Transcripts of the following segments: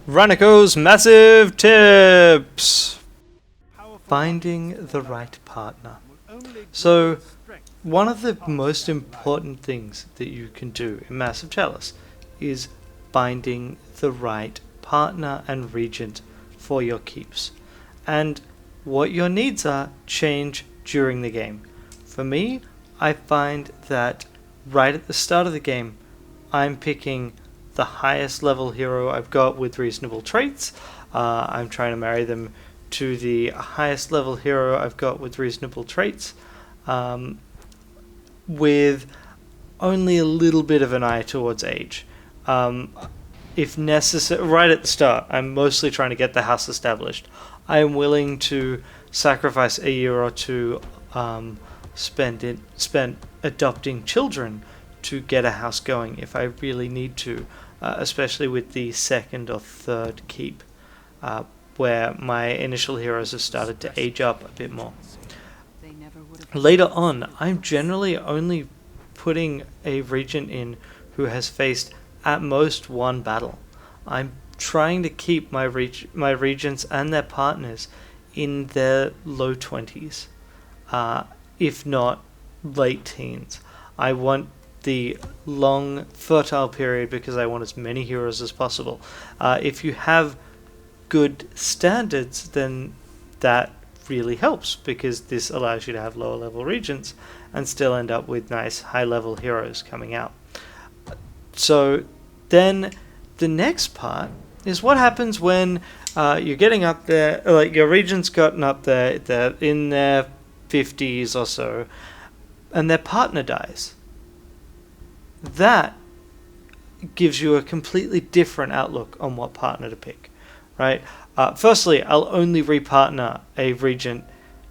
Ranneko's Massive Tips! Finding the right partner. So, one of the most important things that you can do in Massive Chalice is finding the right partner and regent for your keeps. And what your needs are change during the game. For me, I find that right at the start of the game, I'm picking the highest level hero I've got with reasonable traits. I'm trying to marry them to the highest level hero I've got with reasonable traits, with only a little bit of an eye towards age. If necessary, right at the start, I'm mostly trying to get the house established. I am willing to sacrifice a year or two spent adopting children to get a house going if I really need to, especially with the second or third keep, where my initial heroes have started to age up a bit more. Later on, I'm generally only putting a regent in who has faced at most one battle. I'm trying to keep my regents and their partners in their low 20s, if not late teens. I want the long fertile period because I want as many heroes as possible. If you have good standards, then that really helps because this allows you to have lower level regents and still end up with nice high level heroes coming out. So then the next part is what happens when you're getting up there, like your regent's gotten up there, they're in their 50s or so, and their partner dies. That gives you a completely different outlook on what partner to pick, right? Firstly, I'll only repartner a regent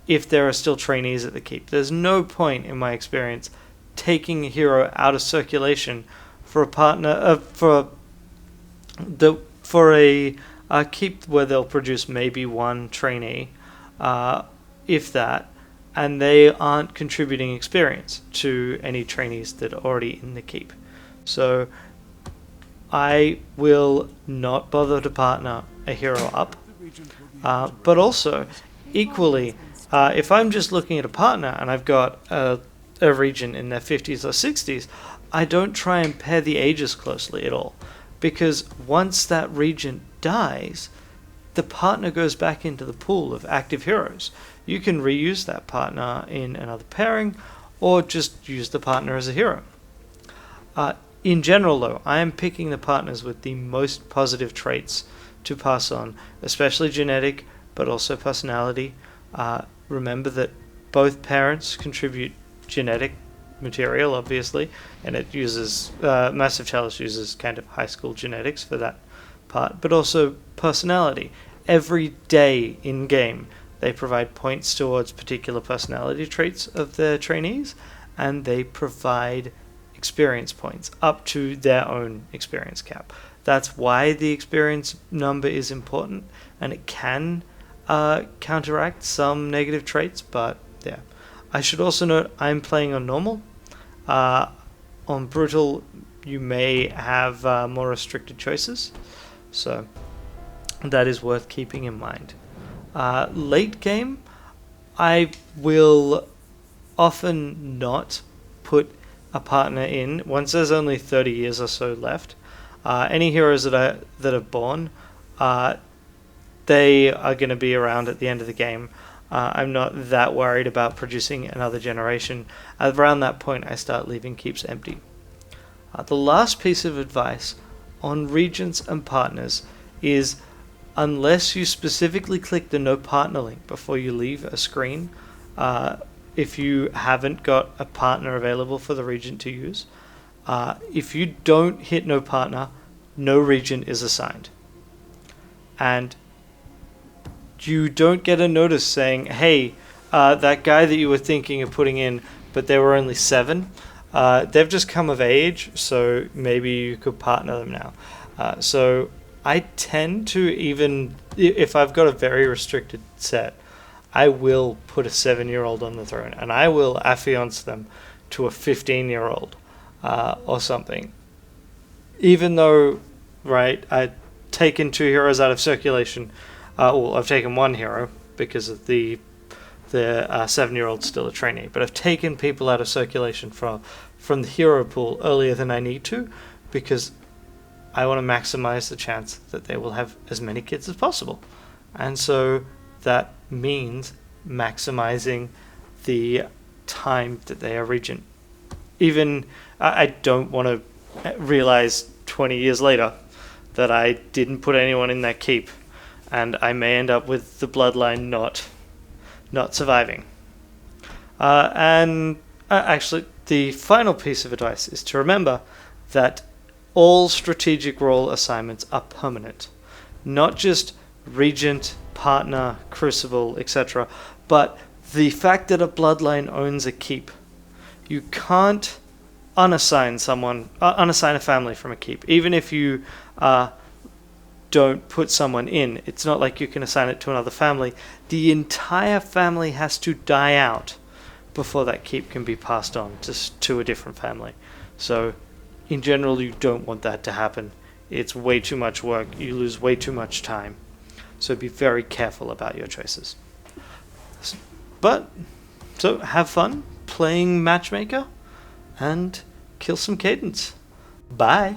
if there are still trainees at the keep. There's no point, in my experience, taking a hero out of circulation for a partner for a keep where they'll produce maybe one trainee, if that, and they aren't contributing experience to any trainees that are already in the keep. So I will not bother to partner a hero up, but also equally, if I'm just looking at a partner and I've got a regent in their 50s or 60s, I don't try and pair the ages closely at all, because once that regent dies, the partner goes back into the pool of active heroes. You can reuse that partner in another pairing, or just use the partner as a hero. In general, though, I am picking the partners with the most positive traits to pass on, especially genetic, but also personality. Remember that both parents contribute genetic material, obviously, and it uses Massive Chalice uses kind of high school genetics for that part, but also personality. Every day in game, they provide points towards particular personality traits of their trainees, and they provide experience points up to their own experience cap. That's why the experience number is important, and it can counteract some negative traits, but yeah. I should also note I'm playing on normal. On brutal, you may have more restricted choices, so that is worth keeping in mind. Late game, I will often not put a partner in once there's only 30 years or so left. Any heroes that are born, they are going to be around at the end of the game. I'm not that worried about producing another generation. Around that point, I start leaving keeps empty. The last piece of advice on regents and partners is, unless you specifically click the no partner link before you leave a screen, if you haven't got a partner available for the regent to use, if you don't hit no partner, no regent is assigned. And you don't get a notice saying, hey, that guy that you were thinking of putting in, but there were only 7, they've just come of age, so maybe you could partner them now. So I tend to, even if I've got a very restricted set, I will put a 7-year-old on the throne, and I will affiance them to a 15-year-old or something. Even though, right, I taken 2 heroes out of circulation. Well, I've taken 1 hero because of the 7-year-old's still a trainee, but I've taken people out of circulation from the hero pool earlier than I need to, because I want to maximize the chance that they will have as many kids as possible. And so that means maximizing the time that they are regent. Even I don't want to realize 20 years later that I didn't put anyone in that keep, and I may end up with the bloodline not surviving. Actually, the final piece of advice is to remember that all strategic role assignments are permanent, not just regent, partner, crucible, etc., but the fact that a bloodline owns a keep. You can't unassign a family from a keep. Even if you don't put someone in, it's not like you can assign it to another family. The entire family has to die out before that keep can be passed on to a different family. So in general, you don't want that to happen. It's way too much work. You lose way too much time. So be very careful about your choices. So have fun playing Matchmaker and kill some cadence. Bye.